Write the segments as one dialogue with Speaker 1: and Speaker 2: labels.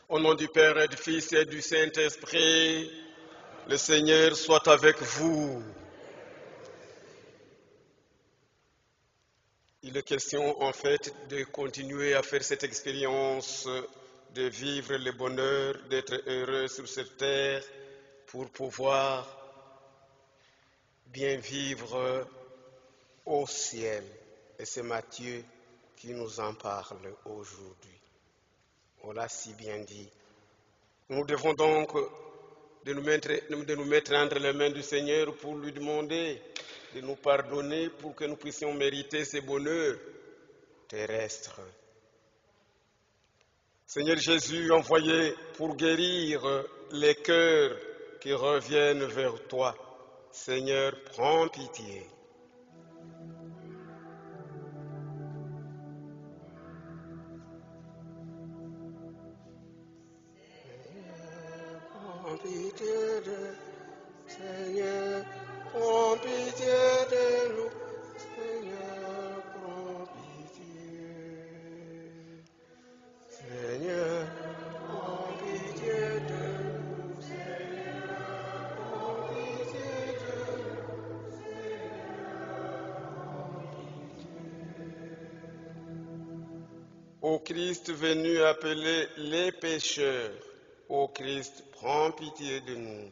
Speaker 1: Au nom du Père et du Fils et du Saint-Esprit, le Seigneur soit avec vous. Il est question en fait de continuer à faire cette expérience, de vivre le bonheur, d'être heureux sur cette terre pour pouvoir bien vivre au ciel. Et c'est Matthieu qui nous en parle aujourd'hui. On l'a si bien dit. Nous devons donc de nous mettre entre les mains du Seigneur pour lui demander de nous pardonner pour que nous puissions mériter ce bonheur terrestre. Seigneur Jésus, envoyé pour guérir les cœurs qui reviennent vers toi, Seigneur, prends pitié. Prends pitié de Seigneur, prends pitié de nous, Seigneur, prends pitié. Seigneur, prends pitié de nous, Seigneur, prends pitié de nous, Seigneur. Ô Christ venu appeler les pécheurs, ô Christ, prends pitié de nous.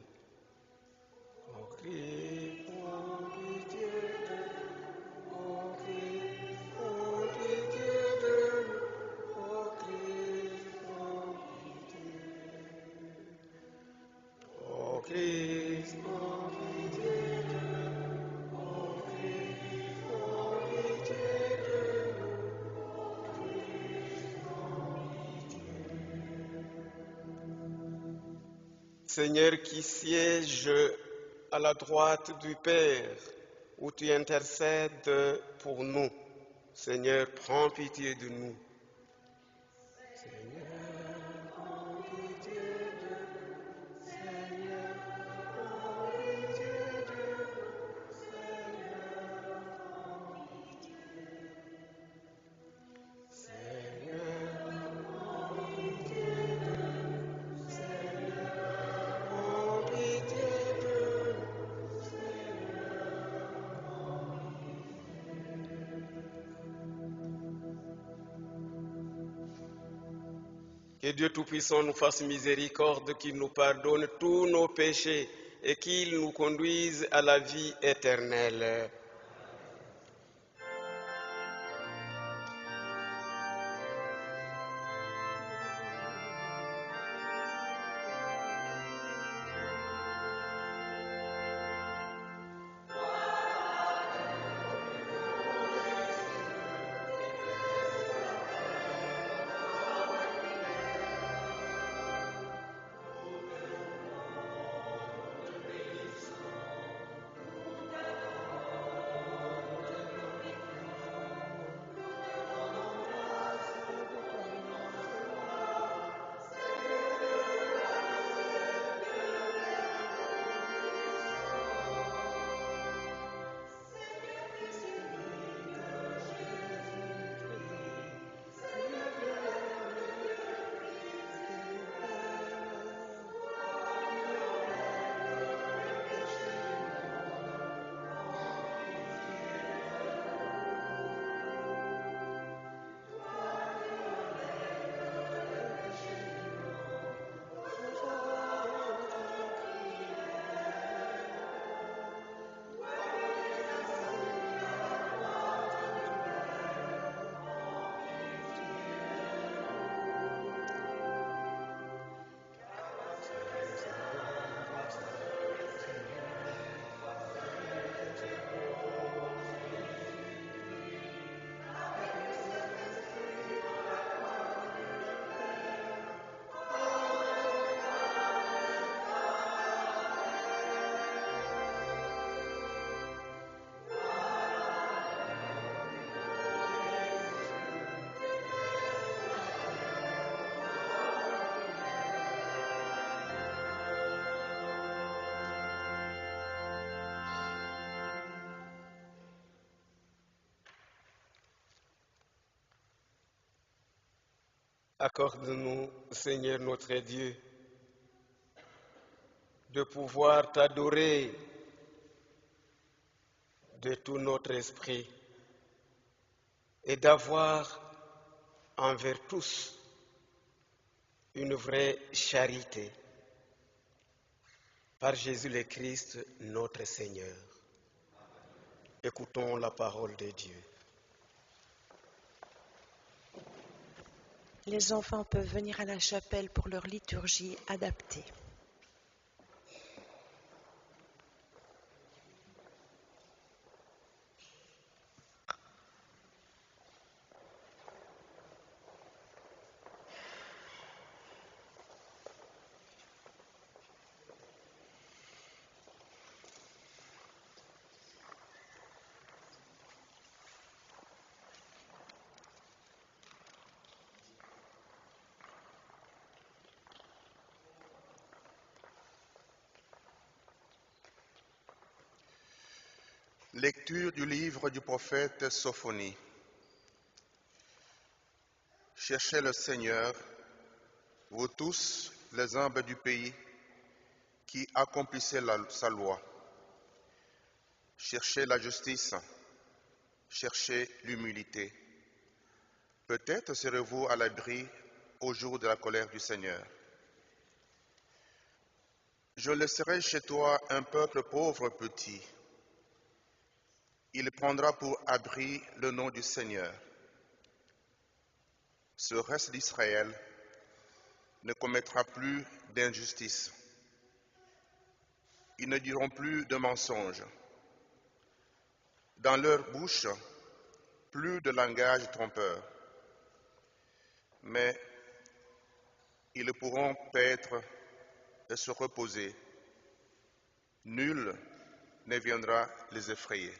Speaker 1: Ô Christ, prends pitié de nous. Ô Christ, prends pitié de nous. Ô Christ, prends pitié. Ô Christ, prends pitié de nous. Ô Christ, prends pitié de nous. Seigneur qui siège à la droite du Père, où tu intercèdes pour nous. Seigneur, prends pitié de nous. Seigneur, prends pitié de nous. Seigneur, prends pitié de nous. Seigneur, prends pitié. Seigneur, prends pitié de nous. Seigneur, prends pitié de nous. Que Dieu Tout-Puissant nous fasse miséricorde, qu'il nous pardonne tous nos péchés et qu'il nous conduise à la vie éternelle. Accorde-nous, Seigneur notre Dieu, de pouvoir t'adorer de tout notre esprit et d'avoir envers tous une vraie charité. Par Jésus le Christ, notre Seigneur. Écoutons la parole de Dieu.
Speaker 2: Les enfants peuvent venir à la chapelle pour leur liturgie adaptée.
Speaker 3: Lecture du livre du prophète Sophonie. Cherchez le Seigneur, vous tous les humbles du pays, qui accomplissez sa loi. Cherchez la justice, cherchez l'humilité. Peut-être serez-vous à l'abri au jour de la colère du Seigneur. Je laisserai chez toi un peuple pauvre petit. Il prendra pour abri le nom du Seigneur. Ce reste d'Israël ne commettra plus d'injustice. Ils ne diront plus de mensonges. Dans leur bouche, plus de langage trompeur. Mais ils pourront paître et se reposer. Nul ne viendra les effrayer.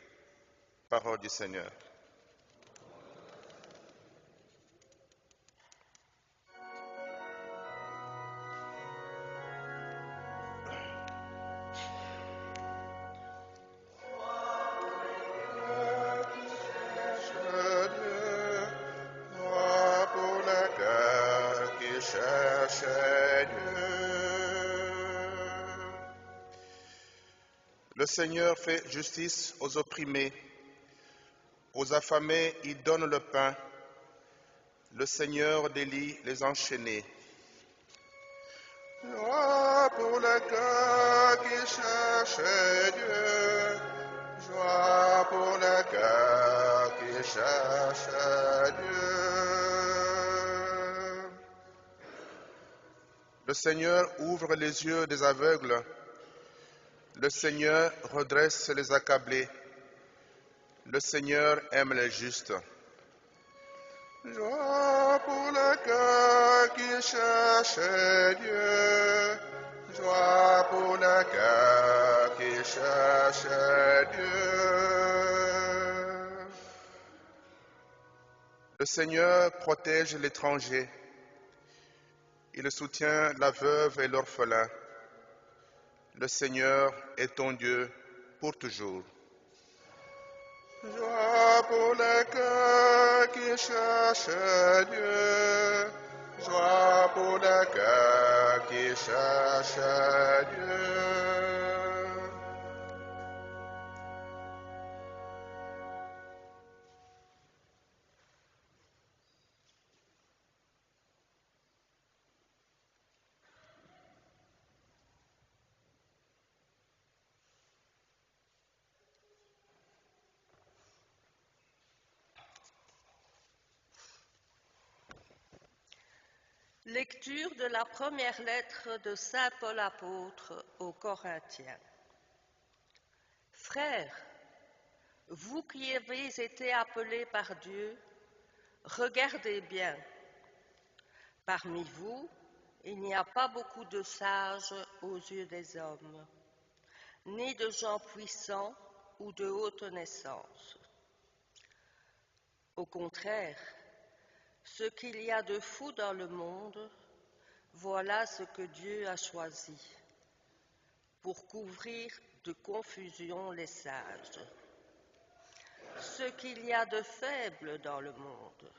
Speaker 3: Parole du Seigneur. Le Seigneur fait justice aux opprimés, aux affamés il donne le pain. Le Seigneur délie les enchaînés. Joie pour le cœur qui cherche Dieu, joie pour le cœur qui cherche Dieu. Le Seigneur ouvre les yeux des aveugles. Le Seigneur redresse les accablés. Le Seigneur aime les justes. Joie pour le cœur qui cherche Dieu. Joie pour le cœur qui cherche Dieu. Le Seigneur protège l'étranger. Il soutient la veuve et l'orphelin. Le Seigneur est ton Dieu pour toujours. Joie pour le cœur qui cherche Dieu. Joie pour le cœur qui cherche Dieu.
Speaker 4: Lecture de la première lettre de Saint Paul apôtre aux Corinthiens. Frères, vous qui avez été appelés par Dieu, regardez bien. Parmi vous, il n'y a pas beaucoup de sages aux yeux des hommes, ni de gens puissants ou de haute naissance. Au contraire, ce qu'il y a de fou dans le monde, voilà ce que Dieu a choisi, pour couvrir de confusion les sages. Ce qu'il y a de faible dans le monde,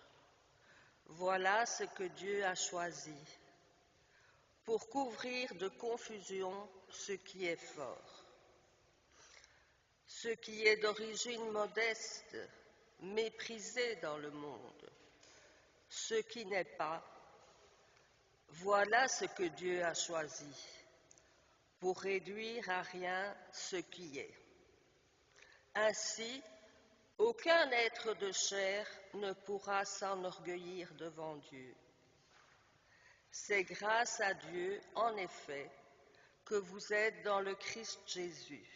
Speaker 4: Voilà ce que Dieu a choisi pour couvrir de confusion ce qui est fort, ce qui est d'origine modeste, méprisé dans le monde, ce qui n'est pas. Voilà ce que Dieu a choisi pour réduire à rien ce qui est. Ainsi, aucun être de chair ne pourra s'enorgueillir devant Dieu. C'est grâce à Dieu, en effet, que vous êtes dans le Christ Jésus,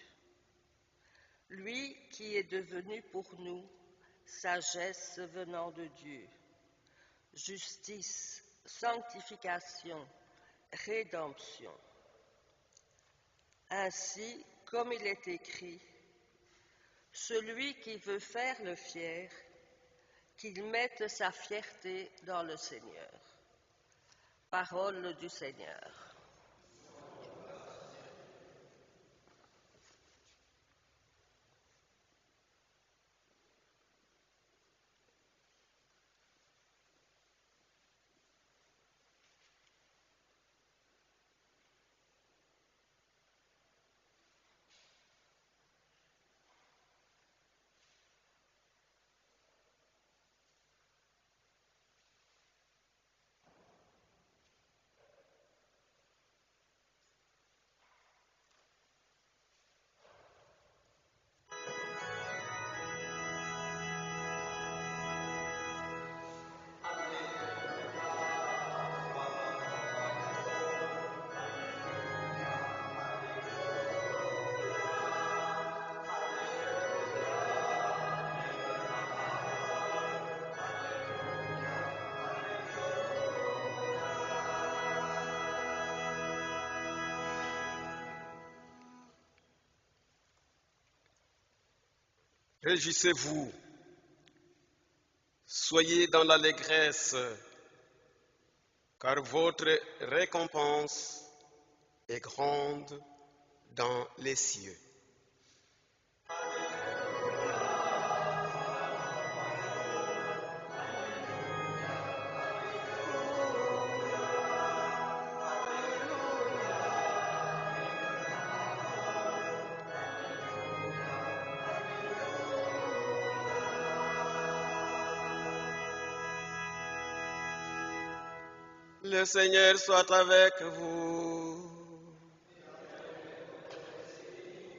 Speaker 4: lui qui est devenu pour nous sagesse venant de Dieu, justice, sanctification, rédemption. Ainsi, comme il est écrit, celui qui veut faire le fier, qu'il mette sa fierté dans le Seigneur. Parole du Seigneur.
Speaker 1: Réjouissez-vous, soyez dans l'allégresse, car votre récompense est grande dans les cieux. Le Seigneur soit avec vous.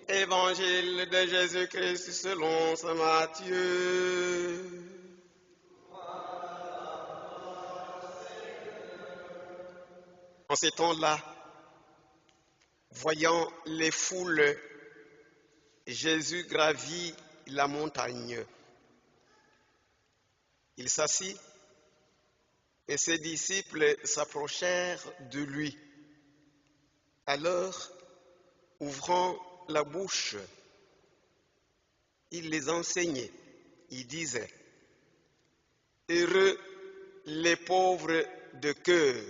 Speaker 1: Évangile de Jésus-Christ selon saint Matthieu. En ces temps-là, voyant les foules, Jésus gravit la montagne. Il s'assit et ses disciples s'approchèrent de lui. Alors, ouvrant la bouche, il les enseignait. Il disait, « Heureux les pauvres de cœur,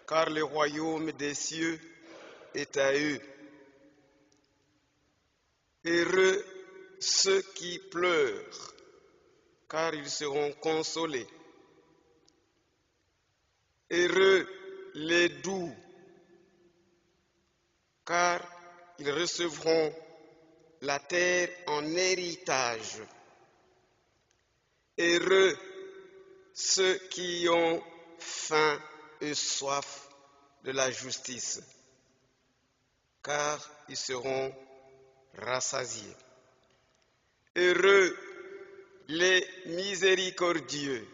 Speaker 1: car le royaume des cieux est à eux. Heureux ceux qui pleurent, car ils seront consolés. Heureux les doux, car ils recevront la terre en héritage. Heureux ceux qui ont faim et soif de la justice, car ils seront rassasiés. Heureux les miséricordieux,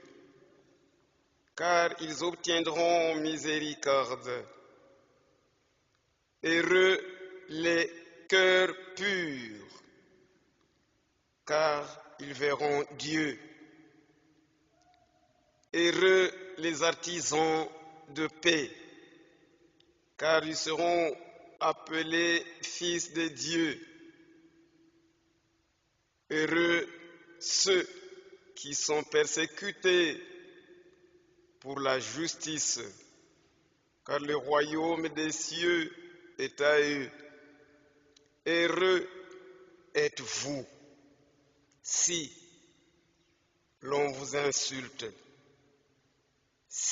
Speaker 1: car ils obtiendront miséricorde. Heureux les cœurs purs, car ils verront Dieu. Heureux les artisans de paix, car ils seront appelés fils de Dieu. Heureux ceux qui sont persécutés pour la justice, car le royaume des cieux est à eux. Heureux êtes-vous si l'on vous insulte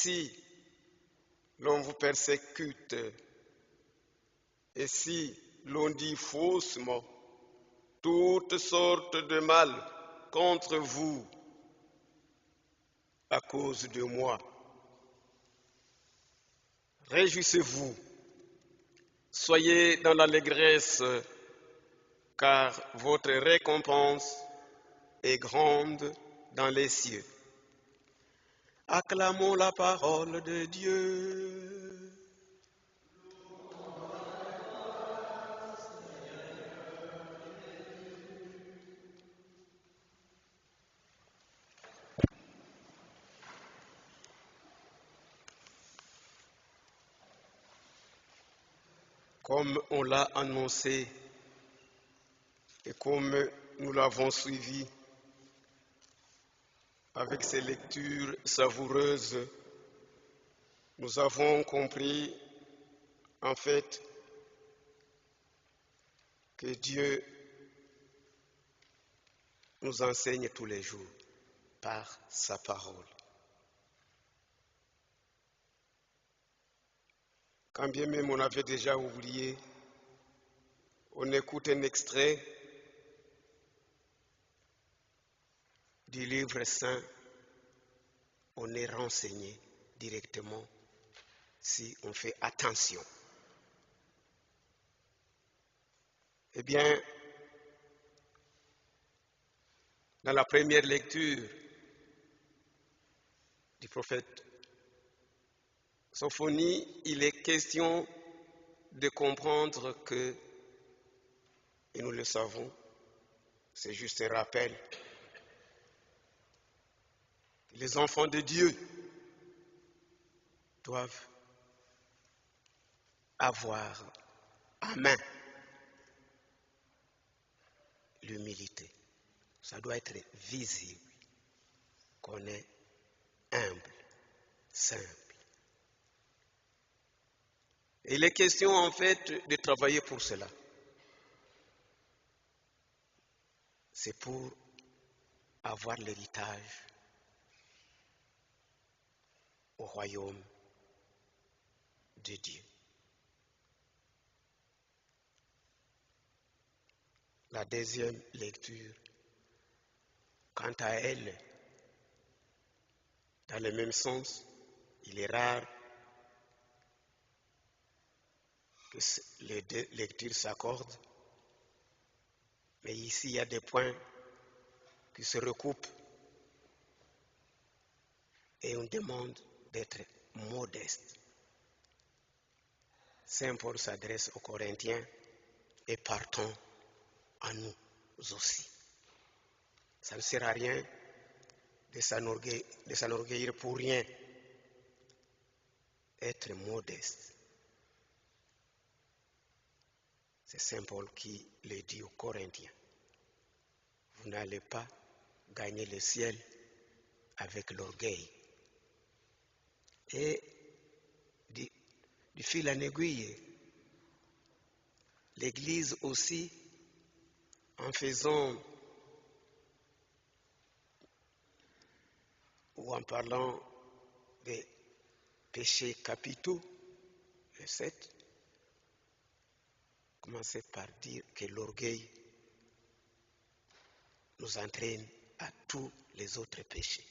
Speaker 1: si l'on vous persécute et si l'on dit faussement toutes sortes de mal contre vous à cause de moi, réjouissez-vous, soyez dans l'allégresse, car votre récompense est grande dans les cieux. Acclamons la parole de Dieu. Comme on l'a annoncé et comme nous l'avons suivi avec ces lectures savoureuses, nous avons compris en fait que Dieu nous enseigne tous les jours par sa parole. Quand bien même on avait déjà oublié, on écoute un extrait du livre saint, on est renseigné directement si on fait attention. Eh bien, dans la première lecture du prophète Sophonie, il est question de comprendre que, et nous le savons, c'est juste un rappel, les enfants de Dieu doivent avoir en main l'humilité. Ça doit être visible qu'on est humble, simple. Et il est question en fait de travailler pour cela. C'est pour avoir l'héritage au royaume de Dieu. La deuxième lecture, quant à elle, dans le même sens, il est rare que les deux lectures s'accordent, mais ici il y a des points qui se recoupent et on demande d'être modeste. Saint Paul s'adresse aux Corinthiens et partons à nous aussi. Ça ne sert à rien de s'enorgueillir pour rien. Être modeste. C'est Saint Paul qui le dit aux Corinthiens. Vous n'allez pas gagner le ciel avec l'orgueil. Et du fil en aiguille, l'Église aussi, en faisant ou en parlant des péchés capitaux, le 7, commencez par dire que l'orgueil nous entraîne à tous les autres péchés.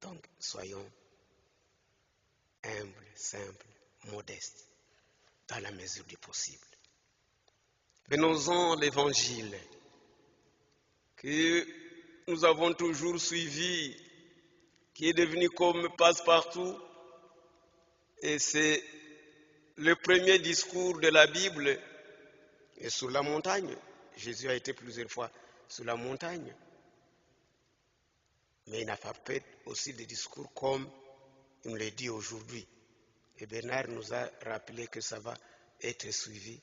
Speaker 1: Donc, soyons humbles, simples, modestes, dans la mesure du possible. Venons-en à l'Évangile que nous avons toujours suivi, qui est devenu comme passe-partout, et c'est le premier discours de la Bible et sur la montagne. Jésus a été plusieurs fois sur la montagne, mais il n'a pas fait aussi des discours comme il nous le dit aujourd'hui. Et Bernard nous a rappelé que ça va être suivi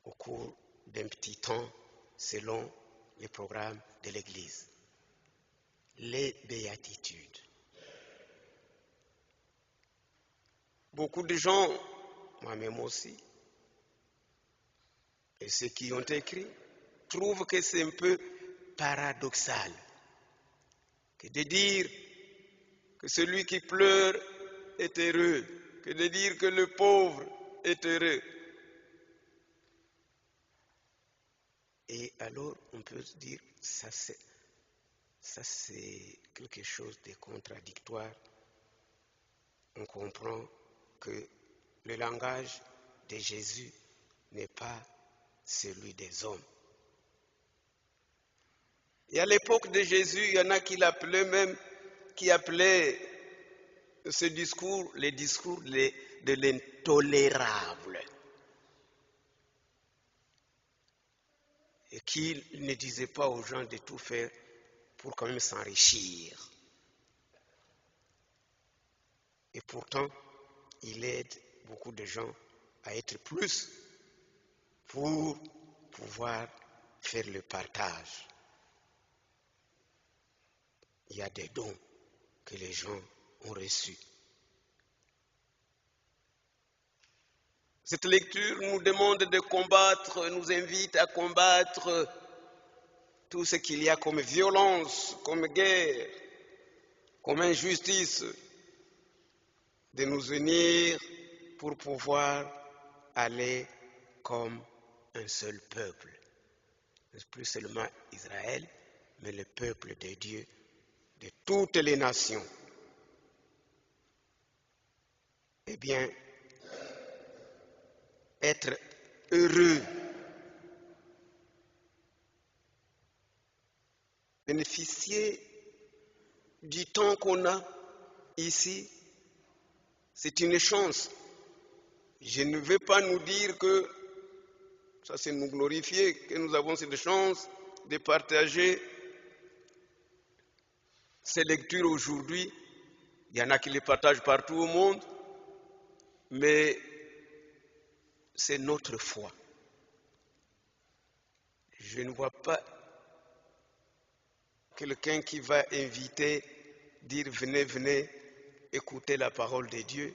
Speaker 1: au cours d'un petit temps selon les programmes de l'Église. Les béatitudes. Beaucoup de gens, moi-même aussi, et ceux qui ont écrit, trouvent que c'est un peu paradoxal que de dire que celui qui pleure est heureux, que de dire que le pauvre est heureux. Et alors, on peut se dire, ça c'est quelque chose de contradictoire. On comprend que le langage de Jésus n'est pas celui des hommes. Et à l'époque de Jésus, il y en a qui l'appelaient même, qui appelaient ce discours, les discours de l'intolérable. Et qu'il ne disait pas aux gens de tout faire pour quand même s'enrichir. Et pourtant, il aide beaucoup de gens à être plus pour pouvoir faire le partage. Il y a des dons que les gens ont reçus. Cette lecture nous demande de combattre, nous invite à combattre tout ce qu'il y a comme violence, comme guerre, comme injustice, de nous unir pour pouvoir aller comme un seul peuple. Plus seulement Israël, mais le peuple de Dieu, de toutes les nations. Eh bien, être heureux, bénéficier du temps qu'on a ici, c'est une chance. Je ne veux pas nous dire que ça c'est nous glorifier, que nous avons cette chance de partager ces lectures aujourd'hui. Il y en a qui les partagent partout au monde, mais c'est notre foi. Je ne vois pas quelqu'un qui va inviter, dire venez, venez, écouter la parole de Dieu,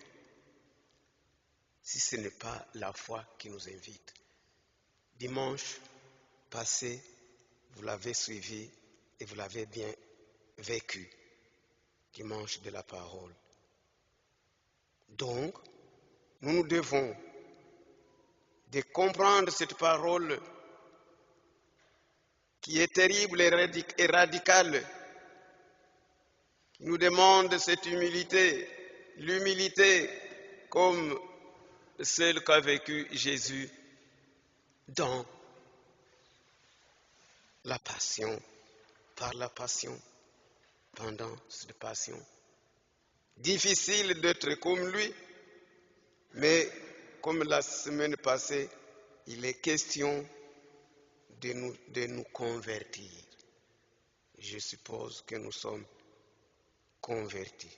Speaker 1: si ce n'est pas la foi qui nous invite. Dimanche passé, vous l'avez suivi et vous l'avez bien vécu, dimanche de la parole. Donc, nous devons de comprendre cette parole qui est terrible et radicale, qui nous demande cette humilité, l'humilité comme celle qu'a vécue Jésus dans la passion, par la passion, pendant cette passion. Difficile d'être comme lui, mais comme la semaine passée, il est question de nous convertir. Je suppose que nous sommes convertis.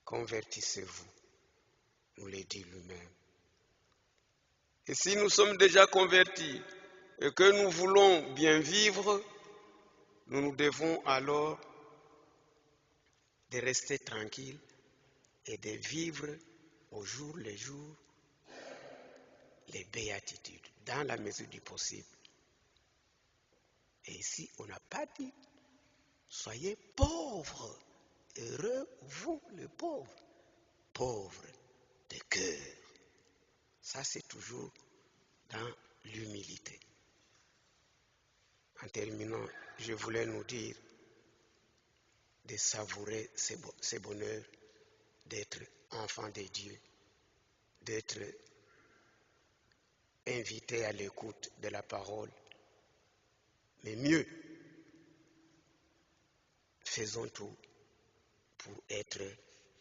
Speaker 1: Convertissez-vous, nous l'a dit lui-même. Et si nous sommes déjà convertis et que nous voulons bien vivre, nous devons alors de rester tranquilles et de vivre au jour le jour les béatitudes, dans la mesure du possible. Et ici, on n'a pas dit, soyez pauvres, heureux vous les pauvres, pauvres de cœur. Ça, c'est toujours dans l'humilité. En terminant, je voulais nous dire de savourer ces bonheurs d'être enfant de Dieu, d'être invité à l'écoute de la parole. Mais mieux, faisons tout pour être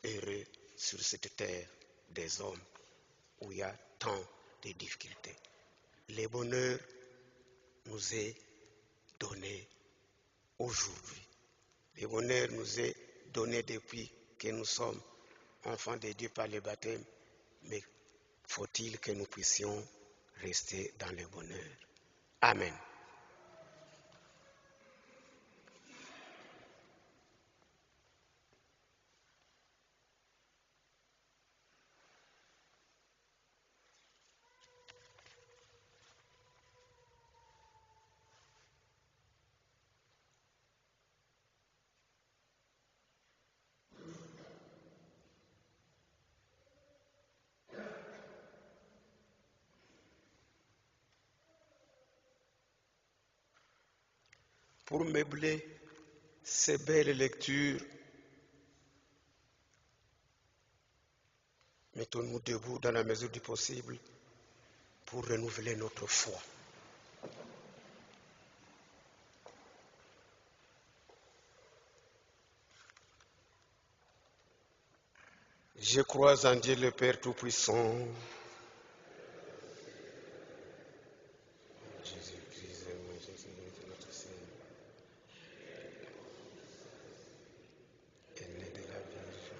Speaker 1: heureux sur cette terre des hommes où il y a tant de difficultés. Le bonheur nous est donné aujourd'hui. Le bonheur nous est donné depuis que nous sommes enfants de Dieu par le baptême, mais faut-il que nous puissions rester dans le bonheur. Amen. pour meubler ces belles lectures. Mettons-nous debout dans la mesure du possible pour renouveler notre foi. Je crois en Dieu le Père Tout-Puissant, Jésus-Christ, notre Seigneur, est né de la Vierge,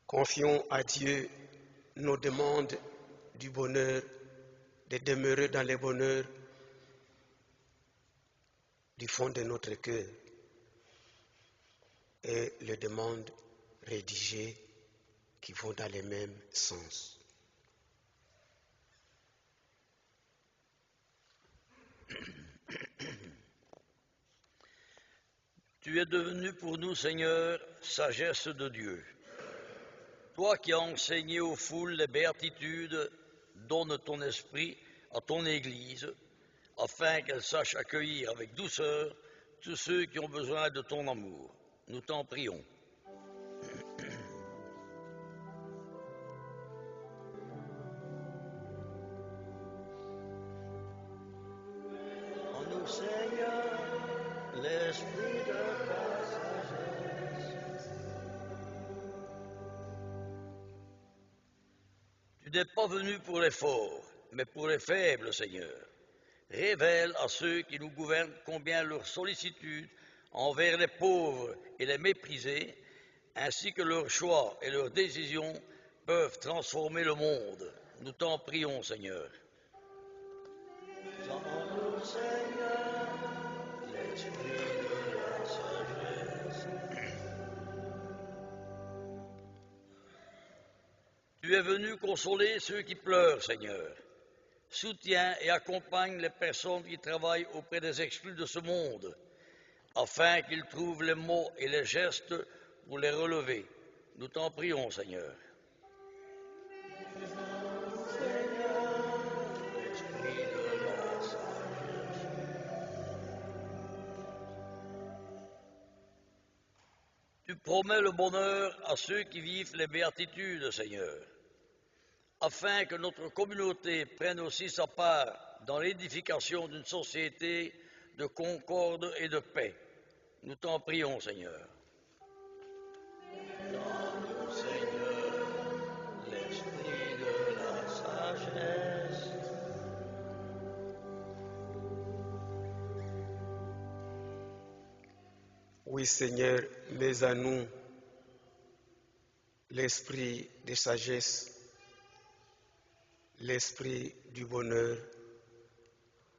Speaker 1: Confions à Dieu nos demandes du bonheur, de demeurer dans le bonheur du fond de notre cœur et les demandes rédigées qui vont dans le même sens.
Speaker 5: Tu es devenu pour nous, Seigneur, sagesse de Dieu. Toi qui as enseigné aux foules les béatitudes, donne ton esprit à ton Église, afin qu'elle sache accueillir avec douceur tous ceux qui ont besoin de ton amour. Nous t'en prions. En nous, Seigneur, l'esprit de ta sagesse. Tu n'es pas venu pour les forts, mais pour les faibles, Seigneur. Révèle à ceux qui nous gouvernent combien leur sollicitude envers les pauvres et les méprisés, ainsi que leurs choix et leurs décisions, peuvent transformer le monde. Nous t'en prions, Seigneur. En nous, Seigneur, l'esprit de la sagesse. Tu es venu consoler ceux qui pleurent, Seigneur. Soutiens et accompagne les personnes qui travaillent auprès des exclus de ce monde, afin qu'ils trouvent les mots et les gestes pour les relever. Nous t'en prions, Seigneur. Esprit de la sagesse. Tu promets le bonheur à ceux qui vivent les béatitudes, Seigneur, afin que notre communauté prenne aussi sa part dans l'édification d'une société de concorde et de paix. Nous t'en prions, Seigneur. Dans nous, Seigneur, l'esprit de la sagesse.
Speaker 1: Oui, Seigneur, mets à nous l'esprit de sagesse, l'esprit du bonheur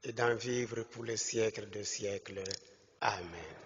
Speaker 1: et d'en vivre pour les siècles des siècles. Amen.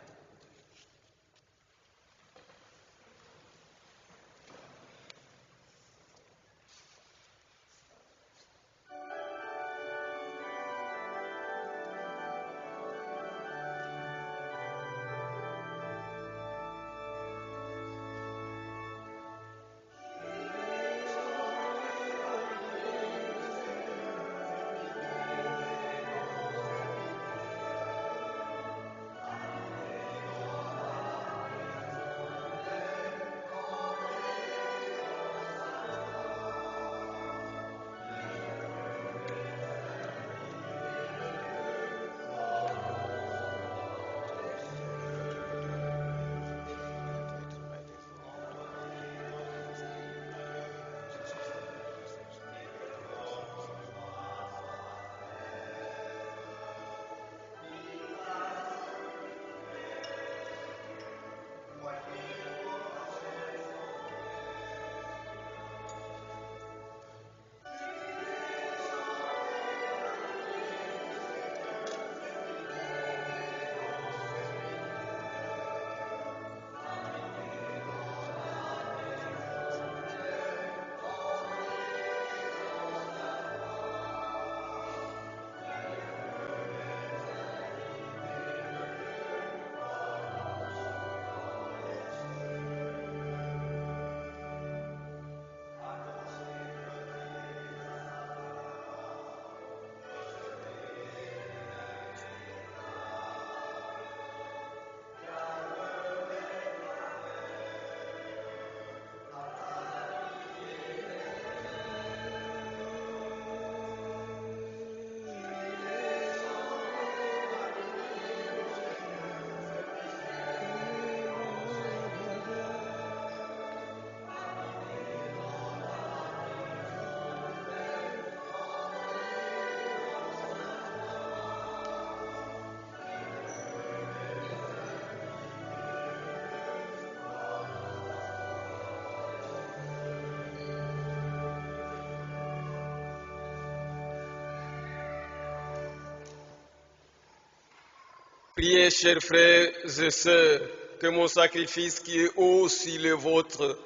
Speaker 1: Priez, chers frères et sœurs, que mon sacrifice qui est aussi le vôtre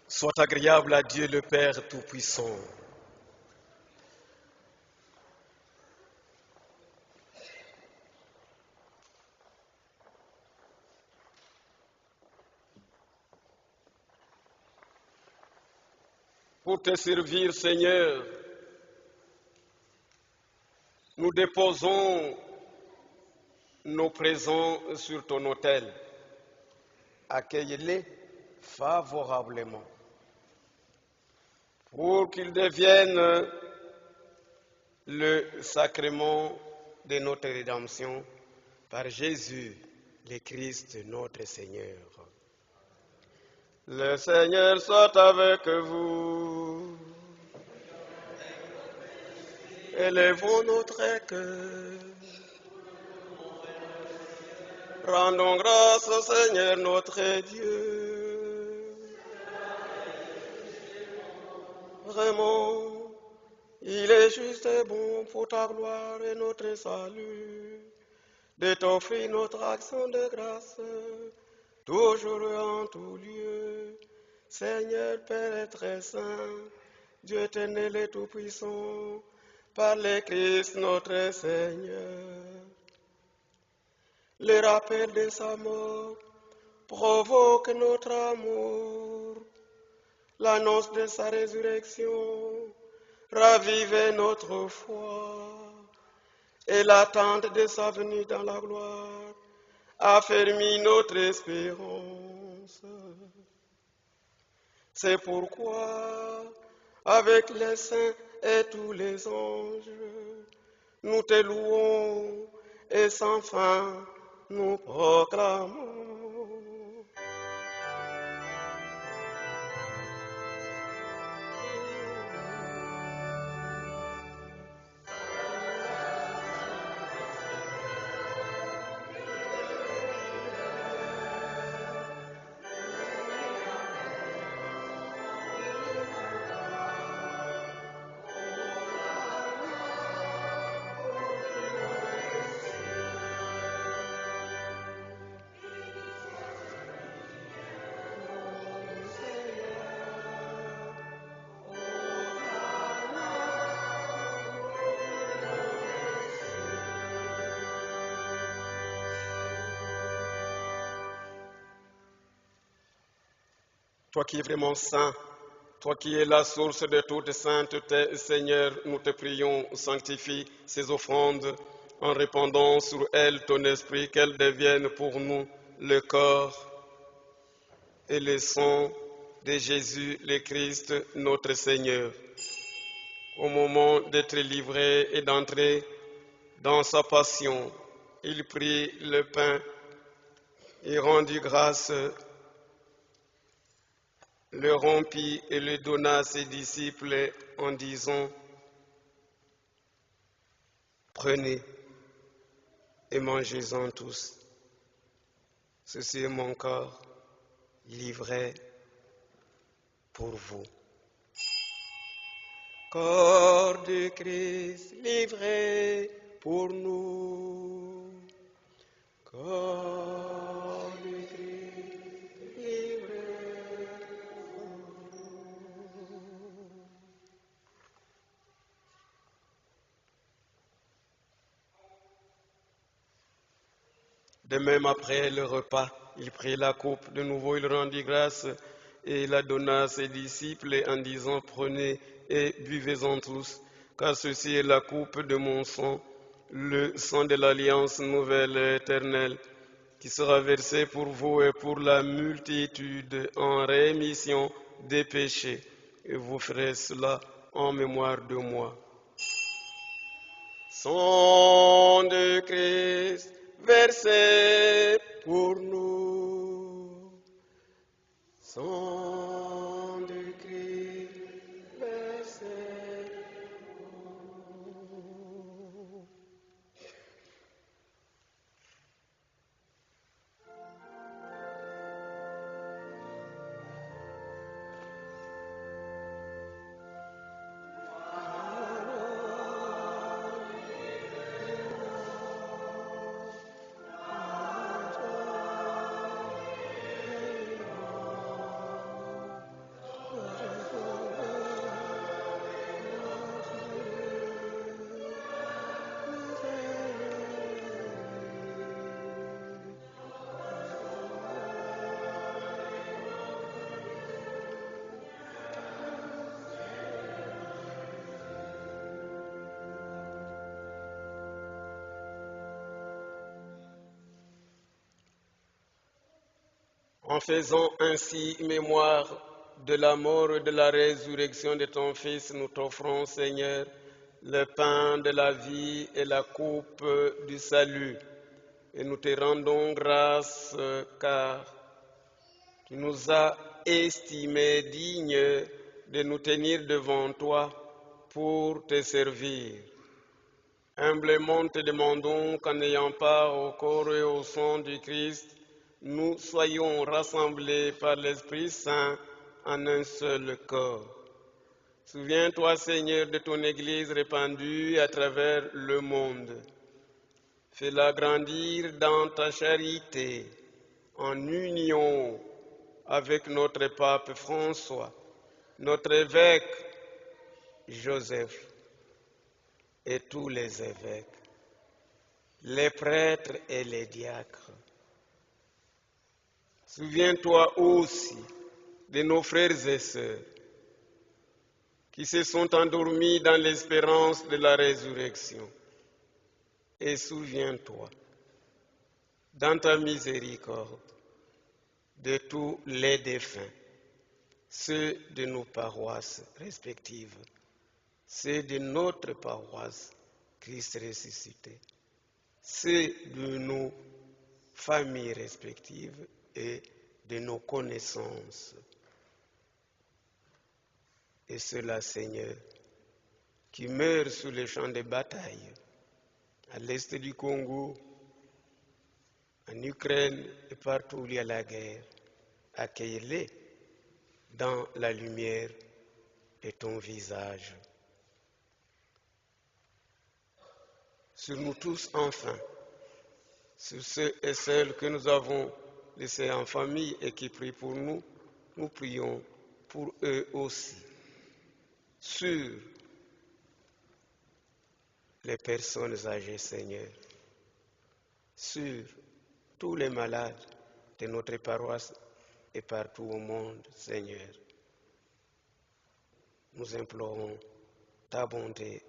Speaker 1: soit agréable à Dieu le Père Tout-Puissant. Pour te servir, Seigneur, nous déposons nos présents sur ton autel. Accueille-les favorablement pour qu'ils deviennent le sacrement de notre rédemption par Jésus, le Christ, notre Seigneur. Le Seigneur soit avec vous. Élevons notre cœur. Rendons grâce au Seigneur notre Dieu. Vraiment, il est juste et bon pour ta gloire et notre salut de t'offrir notre action de grâce, toujours et en tout lieu. Seigneur Père très saint, Dieu éternel et tout-puissant, par le Christ notre Seigneur. Le rappel de sa mort provoque notre amour. L'annonce de sa résurrection ravive notre foi. Et l'attente de sa venue dans la gloire affermit notre espérance. C'est pourquoi, avec les saints et tous les anges, nous te louons et sans fin nous proclamons. Toi qui es vraiment saint, toi qui es la source de toute sainteté, Seigneur, nous te prions, sanctifie ces offrandes en répandant sur elles ton esprit, qu'elles deviennent pour nous le corps et le sang de Jésus le Christ, notre Seigneur. Au moment d'être livré et d'entrer dans sa passion, il prit le pain et rendit grâce, le rompit et le donna à ses disciples en disant: prenez et mangez-en tous. Ceci est mon corps livré pour vous. Corps de Christ livré pour nous. Corps de Christ livré pour nous. De même, après le repas, il prit la coupe. De nouveau, il rendit grâce et la donna à ses disciples en disant: prenez et buvez-en tous, car ceci est la coupe de mon sang, le sang de l'alliance nouvelle et éternelle, qui sera versé pour vous et pour la multitude en rémission des péchés. Et vous ferez cela en mémoire de moi. Sang de Christ versé pour nous. Sang de Christ versé pour nous. En faisant ainsi mémoire de la mort et de la résurrection de ton Fils, nous t'offrons, Seigneur, le pain de la vie et la coupe du salut. Et nous te rendons grâce car tu nous as estimés dignes de nous tenir devant toi pour te servir. Humblement te demandons qu'en ayant part au corps et au sang du Christ, nous soyons rassemblés par l'Esprit Saint en un seul corps. Souviens-toi, Seigneur, de ton Église répandue à travers le monde. Fais-la grandir dans ta charité, en union avec notre pape François, notre évêque Joseph et tous les évêques, les prêtres et les diacres. Souviens-toi aussi de nos frères et sœurs qui se sont endormis dans l'espérance de la résurrection. Et souviens-toi, dans ta miséricorde, de tous les défunts, ceux de nos paroisses respectives, ceux de notre paroisse Christ ressuscité, ceux de nos familles respectives et de nos connaissances. Et ceux-là, Seigneur, qui meurent sur les champs de bataille, à l'est du Congo, en Ukraine et partout où il y a la guerre, accueille-les dans la lumière de ton visage. Sur nous tous, enfin, sur ceux et celles que nous avons laissés en famille et qui prient pour nous, nous prions pour eux aussi. Sur les personnes âgées, Seigneur, sur tous les malades de notre paroisse et partout au monde, Seigneur. Nous implorons ta bonté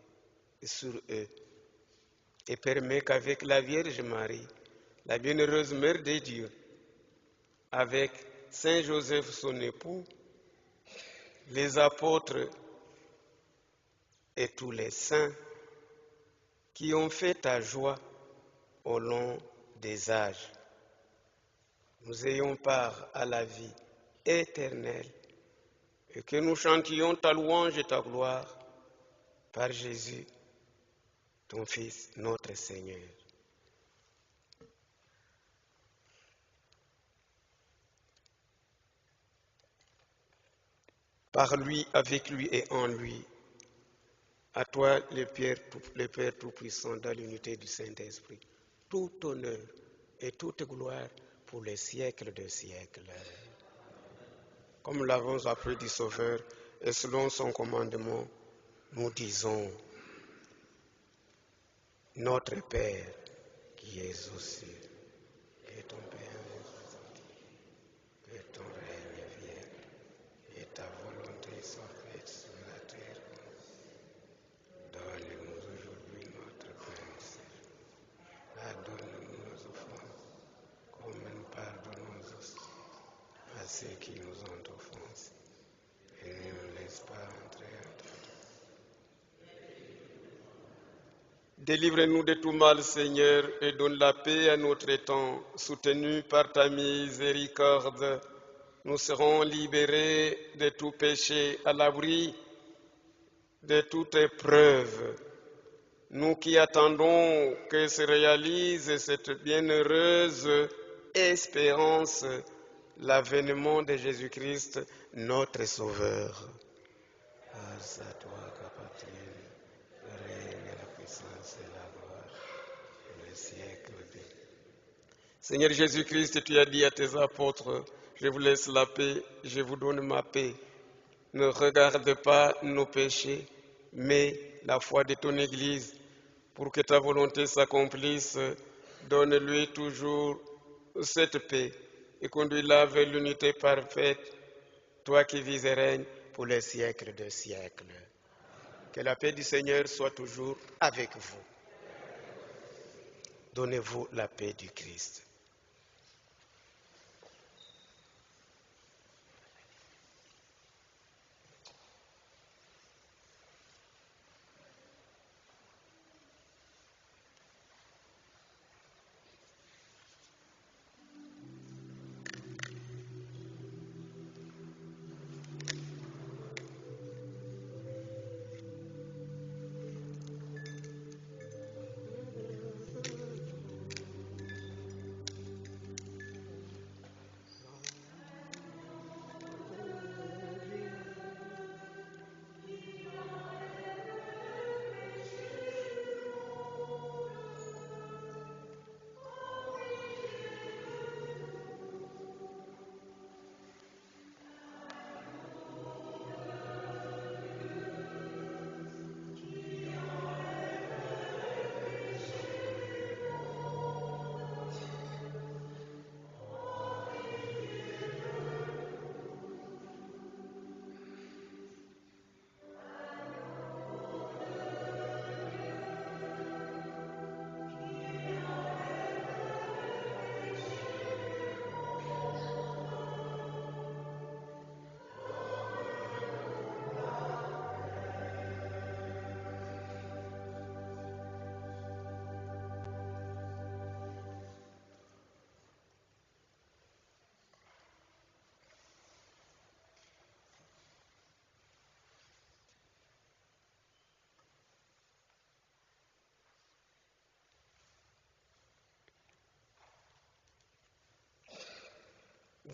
Speaker 1: sur eux et permets qu'avec la Vierge Marie, la bienheureuse Mère de Dieu, avec Saint Joseph son époux, les apôtres et tous les saints qui ont fait ta joie au long des âges, nous ayons part à la vie éternelle et que nous chantions ta louange et ta gloire par Jésus, ton Fils, notre Seigneur. Par lui, avec lui et en lui, à toi, le Père Tout-Puissant, dans l'unité du Saint-Esprit, tout honneur et toute gloire pour les siècles des siècles. Comme l'avons appris du Sauveur et selon son commandement, nous disons, notre Père qui es aux cieux, que ton Père que ton règne vienne et ta volonté soit faite sur la terre. Donne-nous aujourd'hui notre pain. Pardonne-nous nos offenses, comme nous pardonnons aussi à ceux qui nous ont offensés. Et ne nous laisse pas entrer en tentation. Délivre-nous de tout mal, Seigneur, et donne la paix à notre temps. Soutenus par ta miséricorde, nous serons libérés de tout péché, à l'abri de toute épreuve. Nous qui attendons que se réalise cette bienheureuse espérance, l'avènement de Jésus-Christ, notre Sauveur. Grâce à toi qu'appartiennent le règne, la puissance et la gloire pour les siècles. Seigneur Jésus-Christ, tu as dit à tes apôtres, je vous laisse la paix, je vous donne ma paix. Ne regarde pas nos péchés, mais la foi de ton Église. Pour que ta volonté s'accomplisse, donne-lui toujours cette paix et conduis-la vers l'unité parfaite, toi qui vis et règnes pour les siècles des siècles. Que la paix du Seigneur soit toujours avec vous. Donnez-vous la paix du Christ.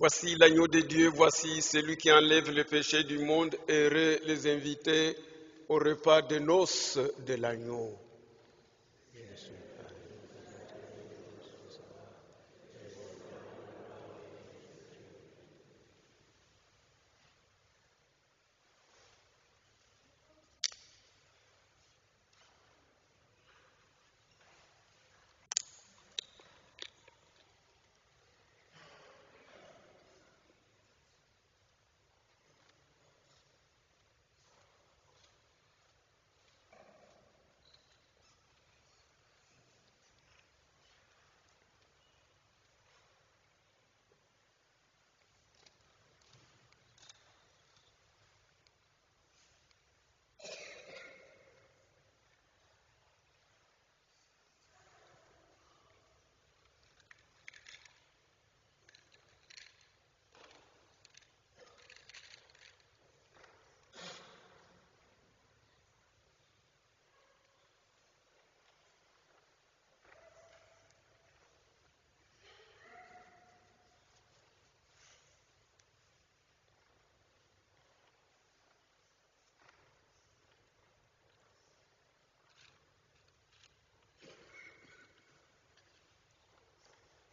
Speaker 1: Voici l'agneau de Dieu, voici celui qui enlève le péché du monde. Heureux les invités au repas de noces de l'agneau.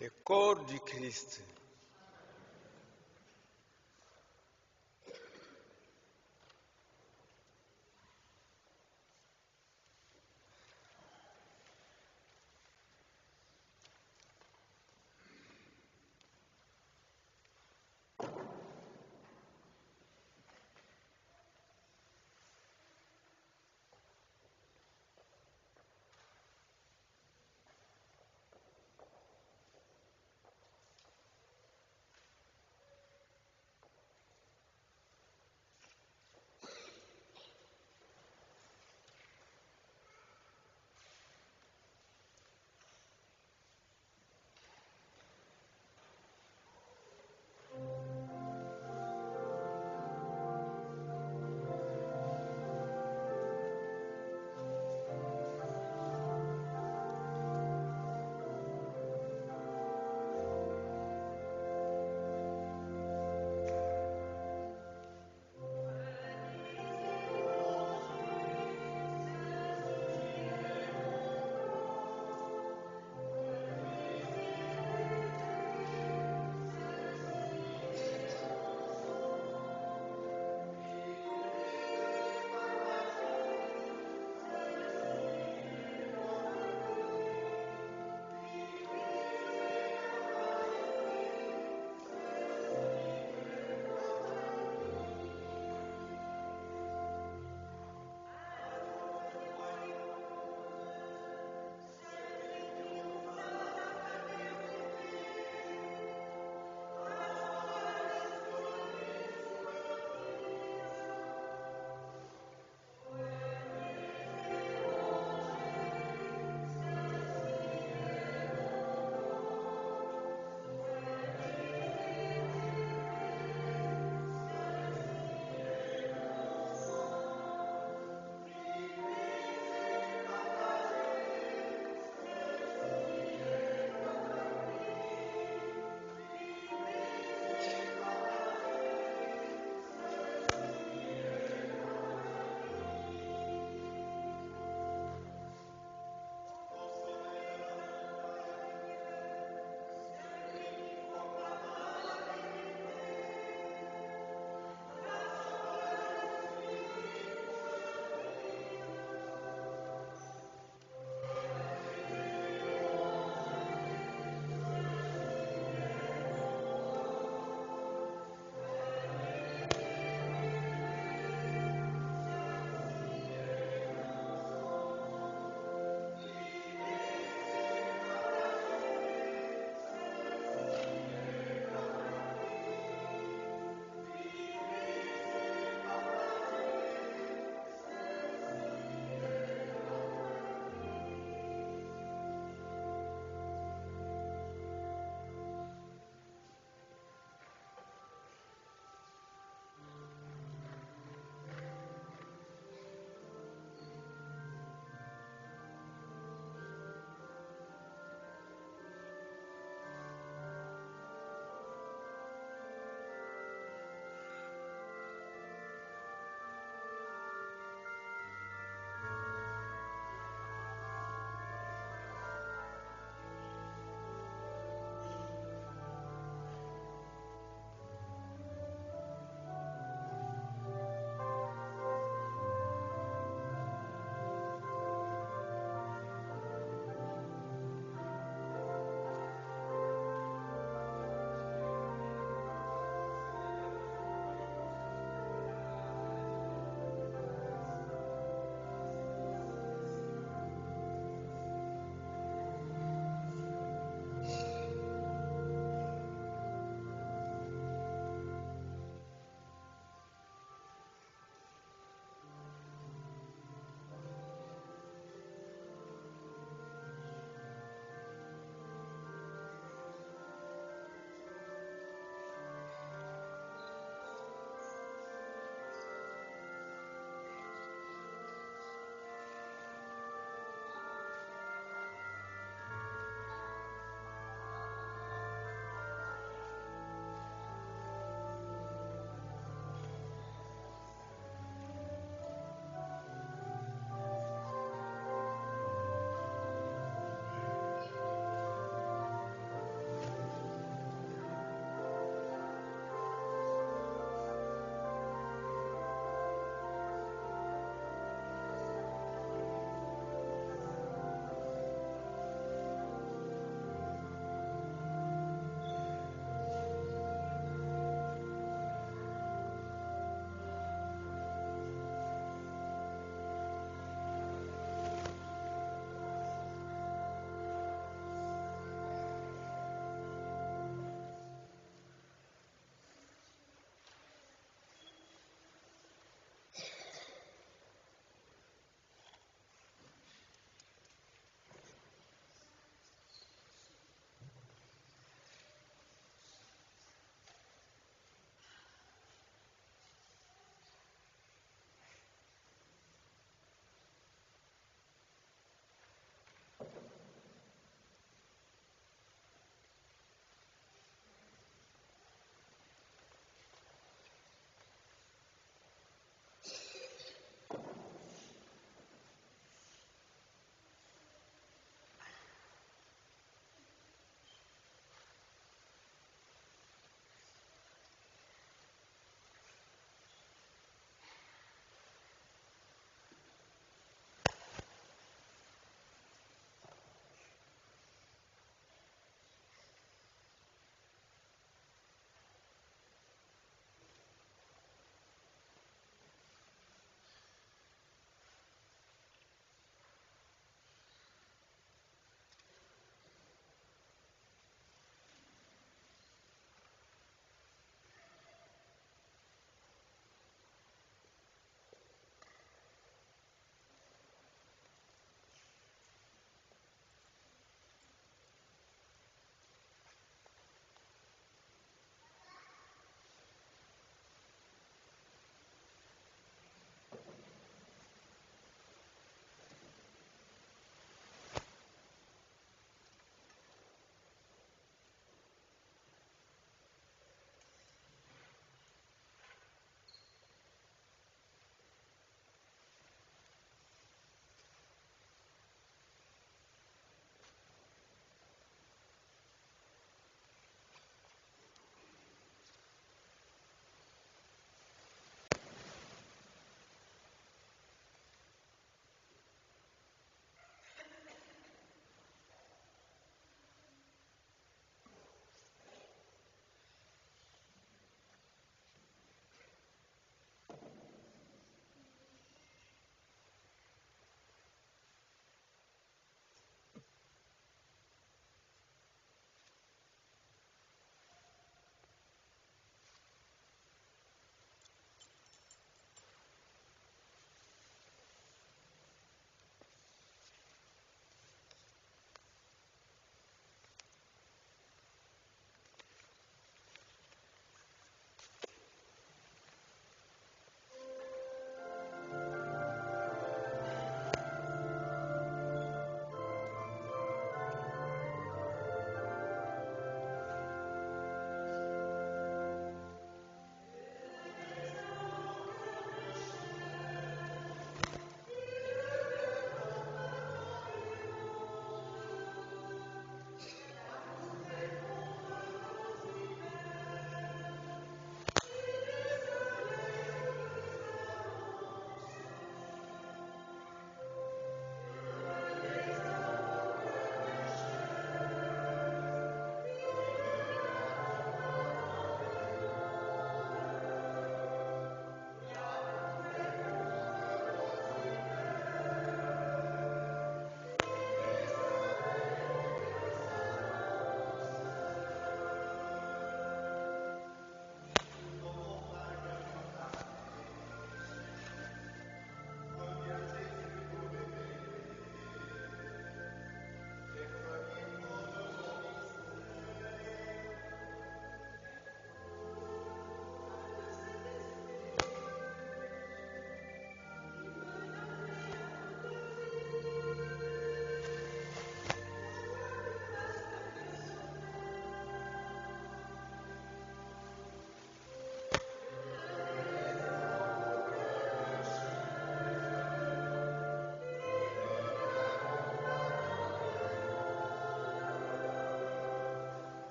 Speaker 1: Le corps du Christ.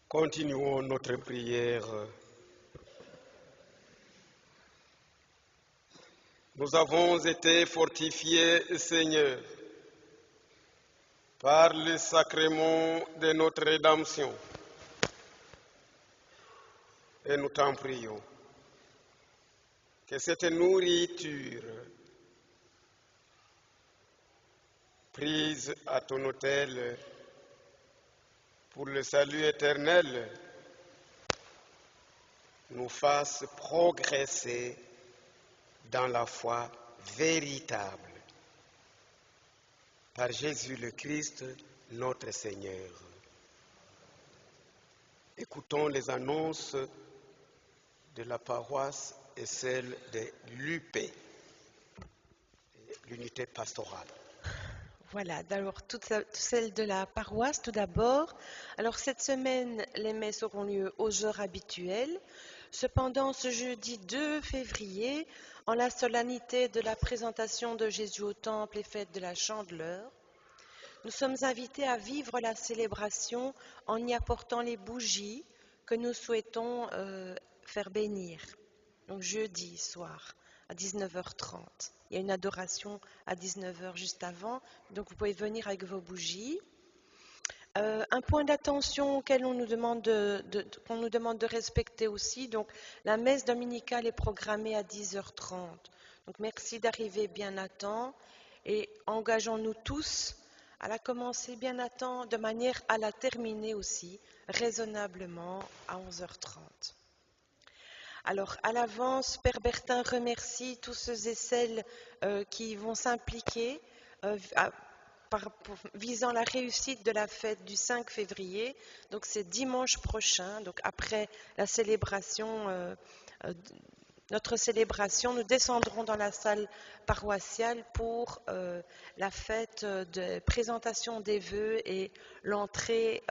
Speaker 1: Continuons notre prière. Nous avons été fortifiés, Seigneur, par le sacrement de notre rédemption. Et nous t'en prions que cette nourriture prise à ton autel pour le salut éternel nous fasse progresser dans la foi véritable. Par Jésus le Christ, notre Seigneur. Écoutons les annonces de la paroisse et celles de l'UP, l'unité pastorale.
Speaker 2: Voilà, d'abord toutes celles de la paroisse tout d'abord. Alors cette semaine, les messes auront lieu aux heures habituelles. Cependant, ce jeudi 2 février, en la solennité de la présentation de Jésus au temple et fête de la Chandeleur, nous sommes invités à vivre la célébration en y apportant les bougies que nous souhaitons faire bénir. Donc jeudi soir à 19h30. Il y a une adoration à 19h juste avant, donc vous pouvez venir avec vos bougies. Un point d'attention auquel on nous demande de respecter aussi, donc la messe dominicale est programmée à 10h30. Donc merci d'arriver bien à temps et engageons-nous tous à la commencer bien à temps de manière à la terminer aussi raisonnablement à 11h30. Alors, à l'avance, Père Bertin remercie tous ceux et celles qui vont s'impliquer visant la réussite de la fête du 5 février. Donc, c'est dimanche prochain, donc après la célébration, notre célébration, nous descendrons dans la salle paroissiale pour la fête de présentation des vœux et l'entrée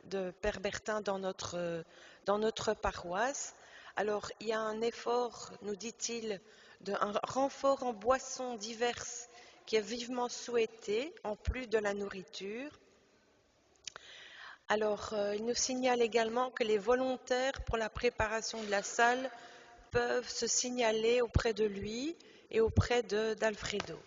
Speaker 2: de Père Bertin dans notre paroisse. Alors, il y a un effort, nous dit-il, un renfort en boissons diverses qui est vivement souhaité, en plus de la nourriture. Alors, il nous signale également que les volontaires pour la préparation de la salle peuvent se signaler auprès de lui et auprès d'Alfredo.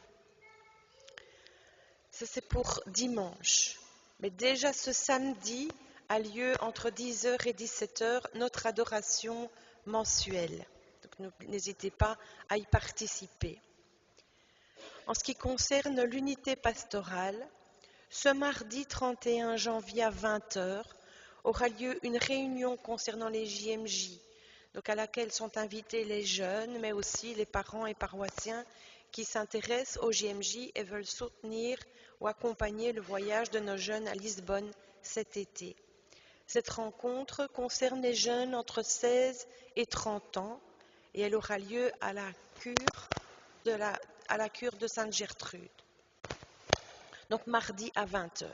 Speaker 2: Ça, c'est pour dimanche. Mais déjà ce samedi a lieu entre 10h et 17h notre adoration mensuelle. Donc n'hésitez pas à y participer. En ce qui concerne l'unité pastorale, ce mardi 31 janvier à 20h aura lieu une réunion concernant les JMJ, donc à laquelle sont invités les jeunes, mais aussi les parents et paroissiens qui s'intéressent aux JMJ et veulent soutenir ou accompagner le voyage de nos jeunes à Lisbonne cet été. Cette rencontre concerne les jeunes entre 16 et 30 ans et elle aura lieu à la cure de Sainte-Gertrude. Donc mardi à 20h.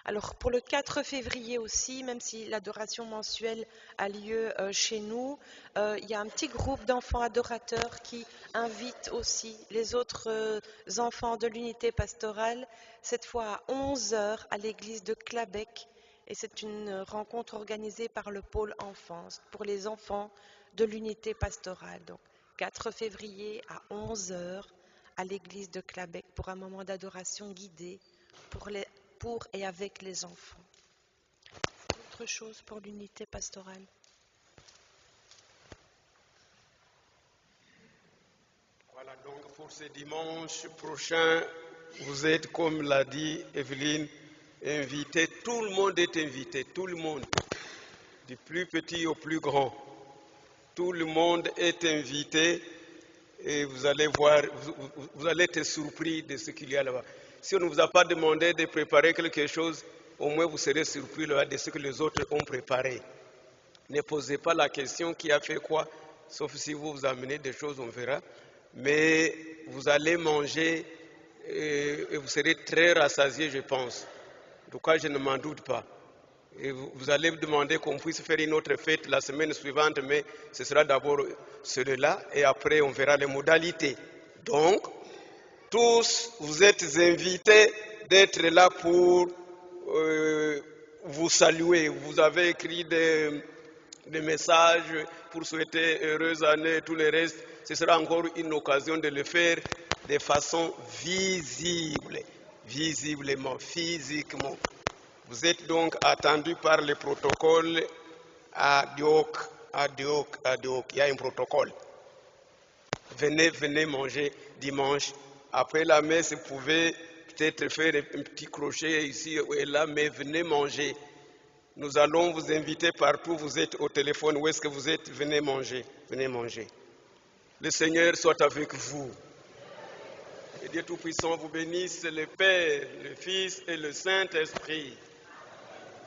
Speaker 2: Alors pour le 4 février aussi, même si l'adoration mensuelle a lieu chez nous, il y a un petit groupe d'enfants adorateurs qui invite aussi les autres enfants de l'unité pastorale, cette fois à 11h à l'église de Clabec. Et c'est une rencontre organisée par le pôle enfance pour les enfants de l'unité pastorale. Donc 4 février à 11h à l'église de Clabec pour un moment d'adoration guidée pour et avec les enfants. Autre chose pour l'unité pastorale?
Speaker 1: Voilà donc pour ce dimanche prochain, vous êtes, comme l'a dit Evelyne, invités. Tout le monde est invité, tout le monde, du plus petit au plus grand. Tout le monde est invité et vous allez voir, vous allez être surpris de ce qu'il y a là-bas. Si on ne vous a pas demandé de préparer quelque chose, au moins vous serez surpris là de ce que les autres ont préparé. Ne posez pas la question qui a fait quoi, sauf si vous vous amenez des choses, on verra. Mais vous allez manger et vous serez très rassasiés, je pense. En tout cas, je ne m'en doute pas. Et vous allez me demander qu'on puisse faire une autre fête la semaine suivante, mais ce sera d'abord celui-là et après on verra les modalités. Donc, tous, vous êtes invités d'être là pour vous saluer. Vous avez écrit des messages pour souhaiter heureuse année et tout le reste. Ce sera encore une occasion de le faire de façon visible, visiblement, physiquement. Vous êtes donc attendu par le protocole ad hoc. Il y a un protocole. Venez manger dimanche. Après la messe, vous pouvez peut-être faire un petit crochet ici et là, mais venez manger. Nous allons vous inviter partout. Vous êtes au téléphone. Où est-ce que vous êtes? Venez manger. Venez manger. Le Seigneur soit avec vous. Que Dieu Tout-Puissant vous bénisse, le Père, le Fils et le Saint-Esprit.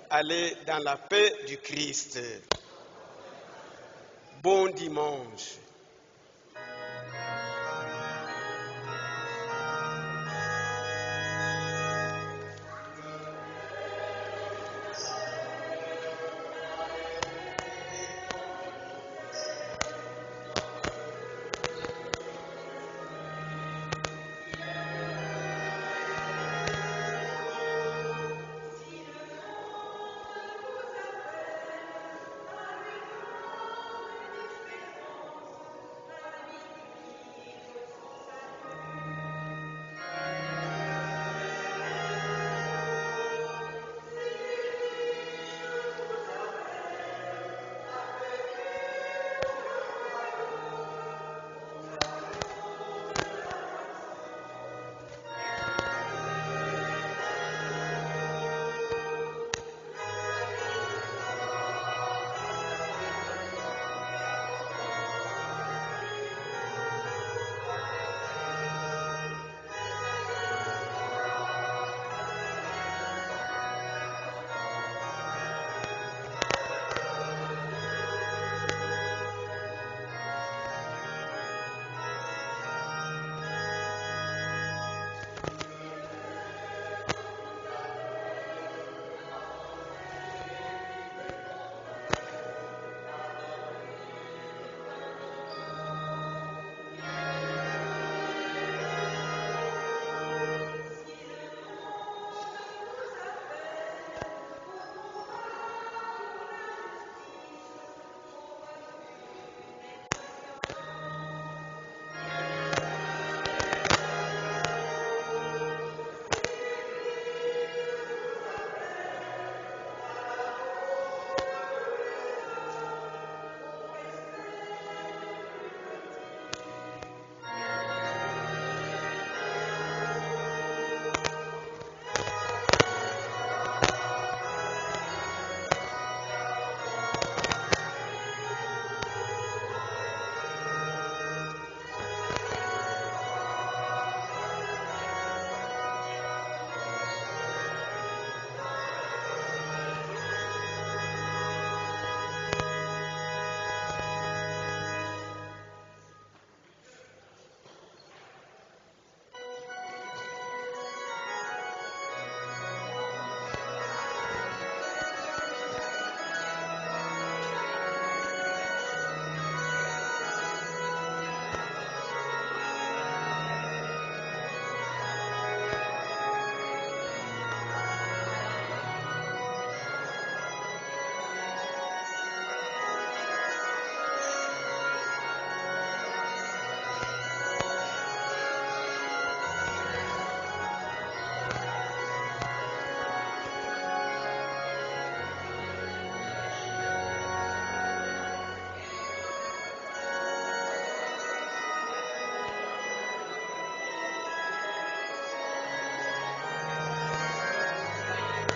Speaker 1: Allez dans la paix du Christ. Bon dimanche.